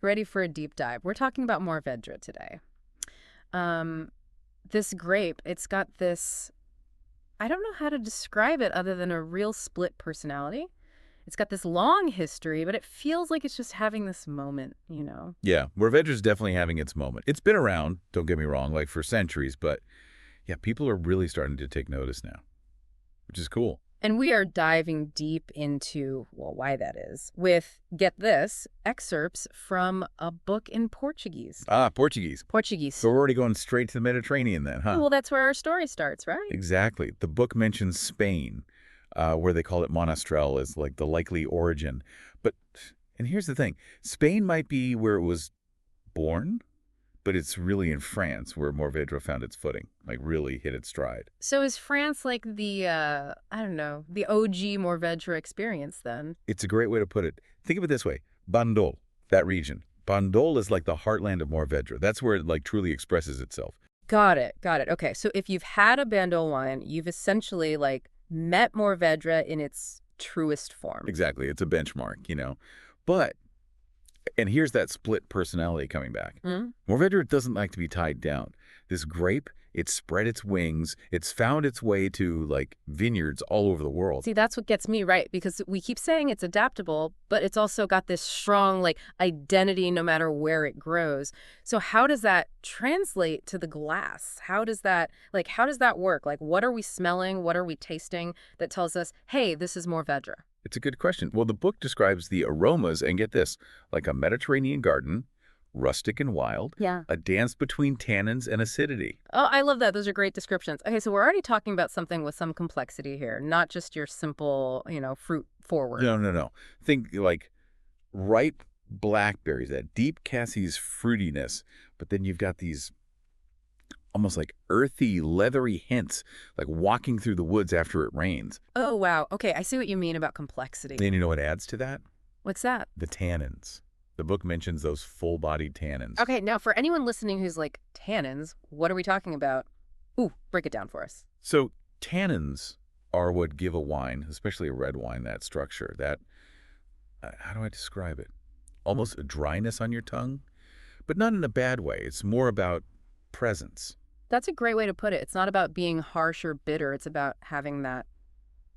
Ready for a deep dive. We're talking about Mourvèdre today. Um, this grape, it's got this, I don't know how to describe it other than a real split personality. It's got this long history, but it feels like it's just having this moment. Yeah, Mourvèdre's definitely having its moment. It's been around, don't get me wrong, like for centuries, but yeah, people are really starting to take notice now, which is cool. And we are diving deep into, well, why that is, with, get this, excerpts from a book in Portuguese. Ah, Portuguese. Portuguese. So we're already going straight to the Mediterranean then, huh? Well, that's where our story starts, right? Exactly. The book mentions Spain, where they call it Monastrell as like the likely origin. But, and here's the thing, Spain might be where it was born, but it's really in France where Mourvèdre found its footing, like really hit its stride. So is France like the, I don't know, the OG Mourvèdre experience then? It's a great way to put it. Think of it this way, Bandol, that region. Bandol is like the heartland of Mourvèdre. That's where it like truly expresses itself. Got it, got it. Okay, so if you've had a Bandol wine, you've essentially like met Mourvèdre in its truest form. Exactly. It's a benchmark. But, and here's that split personality coming back. Mm? Mourvèdre doesn't like to be tied down. This grape, it's spread its wings. It's found its way to, like, vineyards all over the world. See, that's what gets me right, because we keep saying it's adaptable, but it's also got this strong, like, identity no matter where it grows. So how does that translate to the glass? How does that work? Like, what are we smelling? What are we tasting that tells us, hey, this is Mourvèdre? It's a good question. Well, the book describes the aromas, and get this, like a Mediterranean garden, rustic and wild, Yeah. a dance between tannins and acidity. Oh, I love that. Those are great descriptions. Okay, so we're already talking about something with some complexity here, not just your simple, fruit forward. No, no, no. Think like ripe blackberries, that deep cassis fruitiness, but then you've got these almost like earthy, leathery hints, like walking through the woods after it rains. Oh, wow. Okay, I see what you mean about complexity. And you know what adds to that? What's that? The tannins. The book mentions those full-bodied tannins. Okay, now for anyone listening who's like, tannins, what are we talking about? Ooh, break it down for us. So tannins are what give a wine, especially a red wine, that structure, that, how do I describe it? Almost a dryness on your tongue, but not in a bad way. It's more about presence. That's a great way to put it. It's not about being harsh or bitter. It's about having that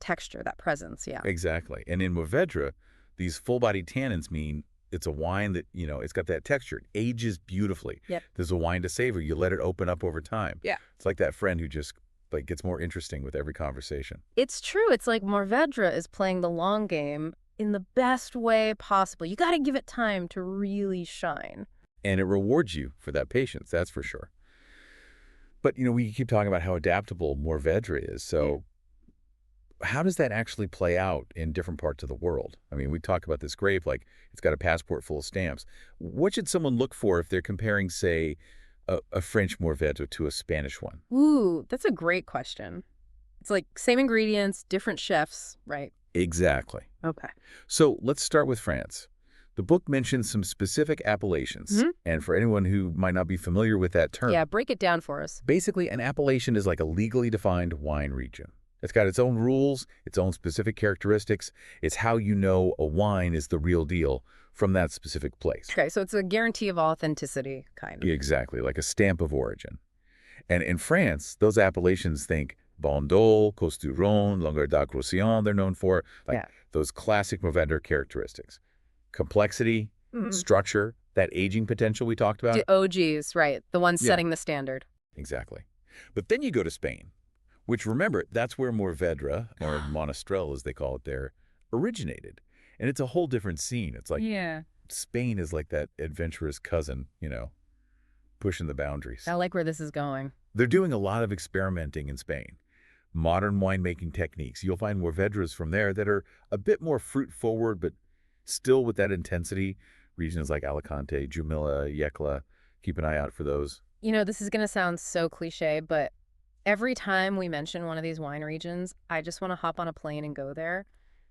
texture, that presence, yeah. Exactly. And in Mourvèdre, these full-bodied tannins mean it's a wine that, it's got that texture. It ages beautifully. Yep. There's a wine to savor. You let it open up over time. Yeah. It's like that friend who just like gets more interesting with every conversation. It's true. It's like Mourvèdre is playing the long game in the best way possible. You got to give it time to really shine. And it rewards you for that patience, that's for sure. But, we keep talking about how adaptable Mourvèdre is. So how does that actually play out in different parts of the world? I mean, we talk about this grape like it's got a passport full of stamps. What should someone look for if they're comparing, say, a French Mourvèdre to a Spanish one? Ooh, that's a great question. It's like same ingredients, different chefs, right? Exactly. Okay. So let's start with France. The book mentions some specific appellations. And for anyone who might not be familiar with that term, Yeah, break it down for us. basically an appellation is like a legally defined wine region. It's got its own rules, its own specific characteristics. It's how you know a wine is the real deal from that specific place. Okay, so it's a guarantee of authenticity, kind of. Exactly, like a stamp of origin. And in France, those appellations, think Bandol, Côtes-du-Rhône, Languedoc-Roussillon, they're known for, like Yeah. those classic Mourvèdre characteristics. Complexity, structure, that aging potential we talked about. The OGs, right. The ones Yeah. setting the standard. Exactly. But then you go to Spain, which, remember, that's where Mourvèdre, or Monastrell as they call it there, originated. And it's a whole different scene. It's like Yeah. Spain is like that adventurous cousin, pushing the boundaries. I like where this is going. They're doing a lot of experimenting in Spain. Modern winemaking techniques. You'll find Mourvèdres from there that are a bit more fruit-forward, but still with that intensity. Regions like Alicante, Jumilla, Yecla, keep an eye out for those. This is going to sound so cliche, but every time we mention one of these wine regions, I just want to hop on a plane and go there.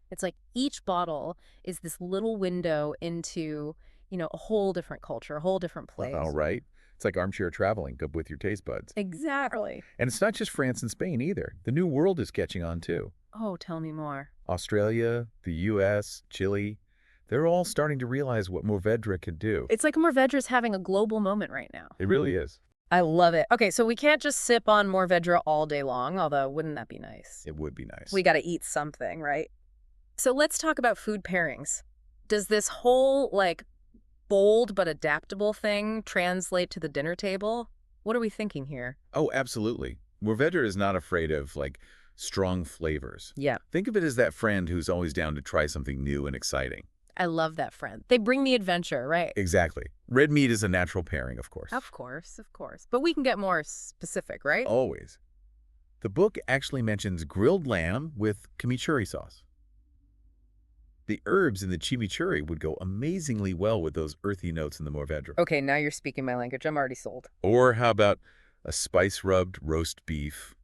It's like each bottle is this little window into, a whole different culture, a whole different place. All right. It's like armchair traveling, but with your taste buds. Exactly. And it's not just France and Spain either. The New World is catching on too. Oh, tell me more. Australia, the U.S., Chile. They're all starting to realize what Mourvèdre could do. It's like Mourvèdre's having a global moment right now. It really is. I love it. Okay, so we can't just sip on Mourvèdre all day long, although wouldn't that be nice? It would be nice. We got to eat something, right? So let's talk about food pairings. Does this whole, like, bold but adaptable thing translate to the dinner table? What are we thinking here? Oh, absolutely. Mourvèdre is not afraid of, like, strong flavors. Yeah, Think of it as that friend who's always down to try something new and exciting. I love that friend. They bring the adventure, right? Exactly. Red meat is a natural pairing, of course. Of course, of course. But we can get more specific, right? Always. The book actually mentions grilled lamb with chimichurri sauce. The herbs in the chimichurri would go amazingly well with those earthy notes in the Mourvèdre. Okay, now you're speaking my language. I'm already sold. Or how about a spice-rubbed roast beef?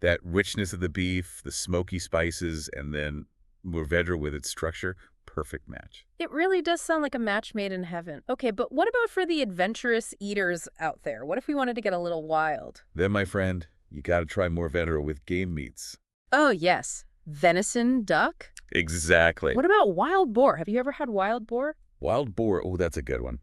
That richness of the beef, the smoky spices, and then Mourvèdre with its structure, perfect match. It really does sound like a match made in heaven. Okay, but what about for the adventurous eaters out there? What if we wanted to get a little wild? Then, my friend, you got to try Mourvèdre with game meats. Oh, yes. Venison, duck? Exactly. What about wild boar? Have you ever had wild boar? Wild boar, oh, that's a good one.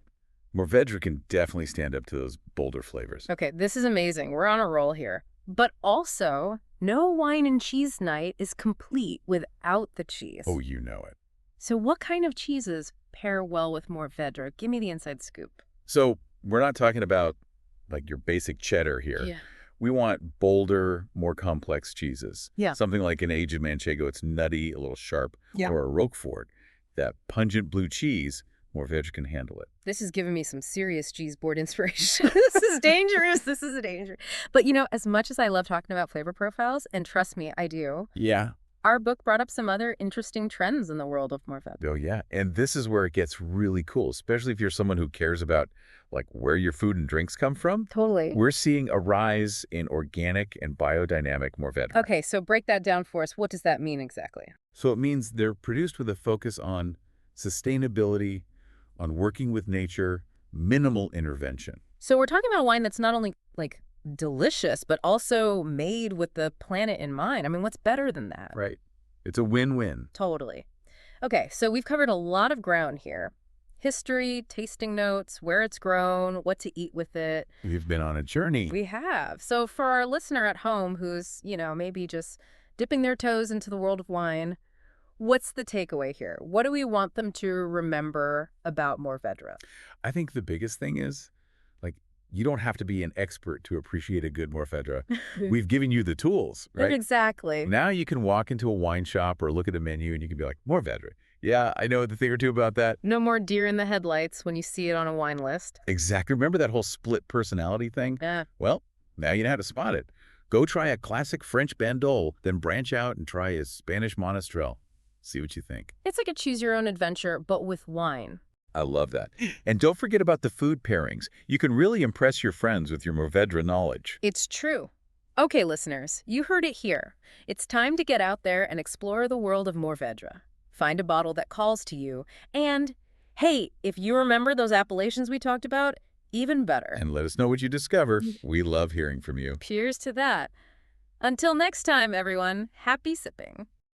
Mourvèdre can definitely stand up to those bolder flavors. Okay, this is amazing. We're on a roll here. But also, no wine and cheese night is complete without the cheese. Oh, you know it. So what kind of cheeses pair well with Mourvèdre? Give me the inside scoop. So we're not talking about like your basic cheddar here. Yeah. We want bolder, more complex cheeses. Yeah. Something like an aged manchego. It's nutty, a little sharp. Yeah. Or a Roquefort. That pungent blue cheese, Mourvèdre can handle it. This is giving me some serious cheese board inspiration. This is dangerous. This is a danger. But, as much as I love talking about flavor profiles, and trust me, I do, Yeah. our book brought up some other interesting trends in the world of Mourvèdre. Oh, yeah. And this is where it gets really cool, especially if you're someone who cares about like where your food and drinks come from. Totally. We're seeing a rise in organic and biodynamic Mourvèdre. Okay, so break that down for us. What does that mean exactly? So it means they're produced with a focus on sustainability, on working with nature, minimal intervention. So we're talking about a wine that's not only, like, delicious, but also made with the planet in mind. I mean, what's better than that? Right. It's a win-win. Totally. Okay, so we've covered a lot of ground here. History, tasting notes, where it's grown, what to eat with it. We've been on a journey. We have. So for our listener at home who's, maybe just dipping their toes into the world of wine, what's the takeaway here? What do we want them to remember about Mourvèdre? I think the biggest thing is, like, you don't have to be an expert to appreciate a good Mourvèdre. We've given you the tools, right? Exactly. Now you can walk into a wine shop or look at a menu and you can be like, Mourvèdre. Yeah, I know the thing or two about that. No more deer in the headlights when you see it on a wine list. Exactly. Remember that whole split personality thing? Yeah. Well, now you know how to spot it. Go try a classic French Bandol, then branch out and try a Spanish Monastrell. See what you think. It's like a choose-your-own-adventure, but with wine. I love that. And don't forget about the food pairings. You can really impress your friends with your Mourvèdre knowledge. It's true. Okay, listeners, you heard it here. It's time to get out there and explore the world of Mourvèdre. Find a bottle that calls to you. And, hey, if you remember those appellations we talked about, even better. And let us know what you discover. We love hearing from you. Cheers to that. Until next time, everyone, happy sipping.